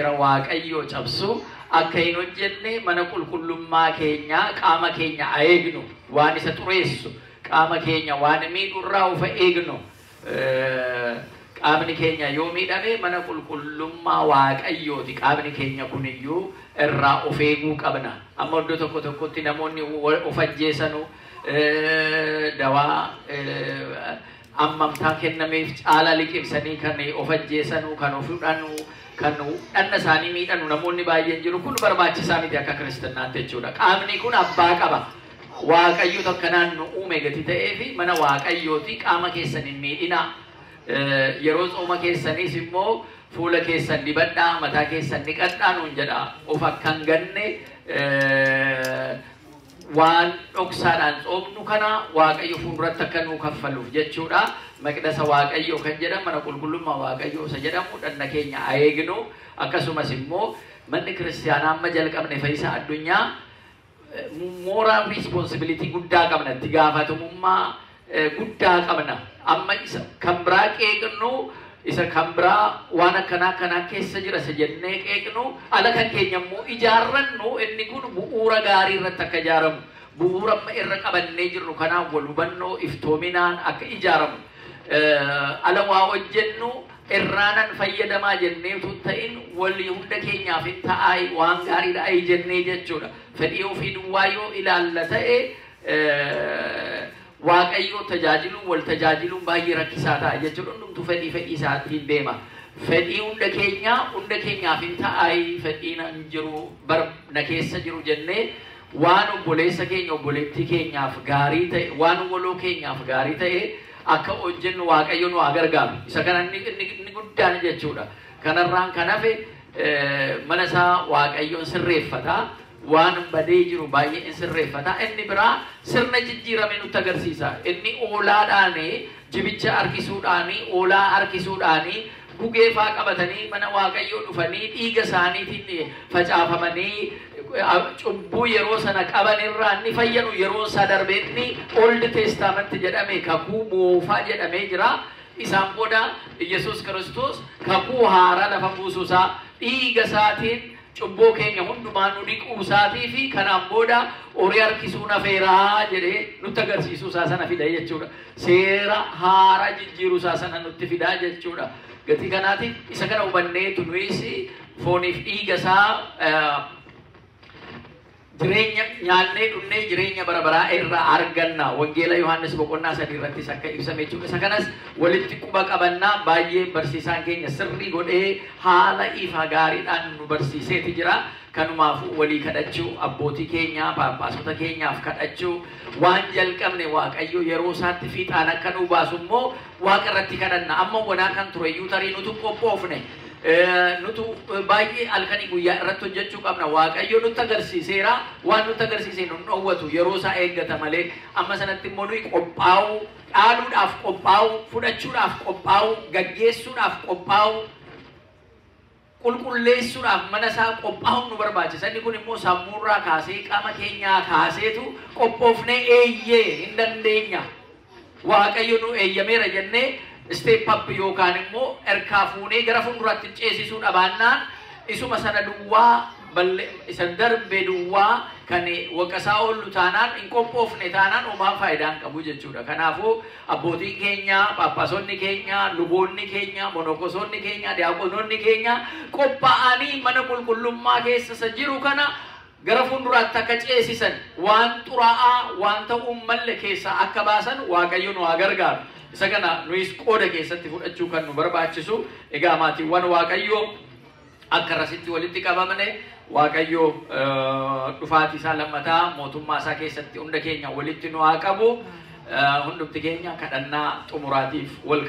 waaqayyo cabsu akka hin hojjenne mana qulqullummaa keenya qaama keenya eegnu waan isa xureessu qaama keenya waan miidhurraa ufa eegnu qaamni keenya yoo miidhame mana qulqullummaa waaqayyooti qaamni keenya kuniyyuu irraa of eeguu qabna amma iddoo tokko tokkotti namoonni of ajjeesanu dawaa ammamtaa kennameef caala liqimsanii kan of ajjeesanu kan of fudhanu kanu dhanna isaanii miidhanu namoonni baay'een jiru kun barbaachisaa miti akka kiristaanaatti jechuudha qaamni kun abbaa qaba waaqayyo takkanaan nu uume gati ta'eefi mana waaqayyooti qaama keessan hin miidhina yeroo xooma keessanis immoo fuula keessan dibadhaa mataa keessan niqadhaa nuun jedha of akkan ganne waan dhoksaadhaan xoomnu kana waaqayyo fuulduratti akka nuu kaffaluuf jechuudha maqdasa waaqayyo kan jedhamu mana qulqullummaa waaqayyo isa jedhamu dhanna keenya eegnu akkasumas immoo manni kiristaanaa amma jalqabne fayyisa addunyaa moral responsibility guddaa qabna itti gaafatamummaa guddaa qabna amma isa kan biraa qeeqnu isa kan biraa waan akkanaa keessa jira isa jennee qeeqnu ala kan keenya immoo ijaarrannu inni kun bu'uura gaarii irratti akka ijaaramu bu'uura amma irra qabannee jirru kanaaf wal hubannoo iftoominaan akka ijaaramu ala waa hojjennu irraanan fayyadamaa jenneetu ta'in walii hunda keenyaaf hin ta'ai waan gaariidha ai jennee jechuudha fedhii ofii duwwaa yoo ilaalla ta'e waaqayyo tajaajiluun wal tajaajiluun baay'ee rakkisaa ta'a jechuudha hundumtu fedhii isaatiin deema fedhii hunda keenyaaf hin ta'ai fedhiin hin jiru na keessa jiru jennee waan obboleessa keenya obboleettii keenyaaf gaarii ta'e waan waloo keenyaaf gaarii ta'e akka hojjennu waaqayyo nu gargaaru isa kana inni guddaan jechuudha kanarraan kan hafe mana isaa waaqayyoon sirreeffata waan badee jiru baay'ee sirreeffata inni biraa sirna jijjiirame nutti agarsiisa inni oolaadhaan jibicha harkisuudhaan oolaa harkisuudhaan gugeefaa qabatanii mana waaqayyoo dhufanii dhiiga isaaniitiin facaafamanii cubbuu yeroo sana qaban irraa inni fayyadu yeroo isaa darbee inni Old Testament jedhame kakuu moofaa jedhamee jira isaan booda Yesuus Kiristoos kakuu haaraa lafa buusuusaa dhiiga isaatiin cubbuu keenya hundumaa nu dhiquusaatii fi kanaan booda horii harkisuu nafeeraa jedhee nutti agarsiisuusaa sana fida jechuudha seera haaraa jijjiiruusaa sana nutti fidaa jechuudha gatii kanaatiif isa kana hubanneetu nuyis fooniif dhiiga isaa jireenya nyaannee dhunnee jireenya bara baraa irraa arganna wangeela Yohaannis boqonnaa 3 irratti akka ibsame jechuudha isa kanas walitti quba qabannaa baay'ee barsiisaan keenya sirrii godhee haala ifa gaariidhaan nu barsiiseeti jira kanumaaf walii kadhachuu abbootii keenya paappaasota keenyaaf kadhachuu waan jalqabne waaqayyo yeroo isaatti fiixaan akka nu baasu immoo waaqa irratti kadhanna amma wanaa kan tureyyuu tarii nutu qophoofne nutu baay'ee halkanii guyyaa irratti hojjechuu qabna waaqayyo nutti agarsiiseera waan nutti agarsiisee nu dhowwatu yeroo isaa eeggata malee amma sanatti immoo nuyi qophaa'uu dhaaluudhaaf qophaa'uu fudhachuudhaaf qophaa'uu gaggeessuudhaaf qophaa'uu qulqulleessuudhaaf mana isaa qophaa'uun nu barbaachisa inni kun immoo sammuurraa kaasee qaama keenyaa kaaseetu qophoofnee eeyyee hin dandeenya waaqayyo nu eeyyameera jennee step up yookaan immoo erkaa fuunee gara fuulduraatti ceesisuu dhabaannaan isuma sana duwwaa isa darbe duwwaa kan waqasaa oollu taanaan hin qophoofne taanaan homaa faayidaa hin qabu jechuudha kanaafuu abbootiin keenya paappaasonni keenya luboonni keenya monokosoonni keenya diyaaqonoonni keenya qophaa'anii mana qulqullummaa keessa jiru kana gara fuulduraatti akka ceesisan waan xuraa'aa waan ta'uu malle keessa akka baasan waaqayyo nu gargaaru isa kana nuyis qooda keessatti fudhachuu kan nu barbaachisu egaa maatiiwwan waaqayyo akka rasitti walitti qabamne waaqayyo dhufaatii isaa lammataa mootummaa isaa keessatti hunda keenya walitti nu qabu hundumti keenya kadhannaa xumuraatiif wal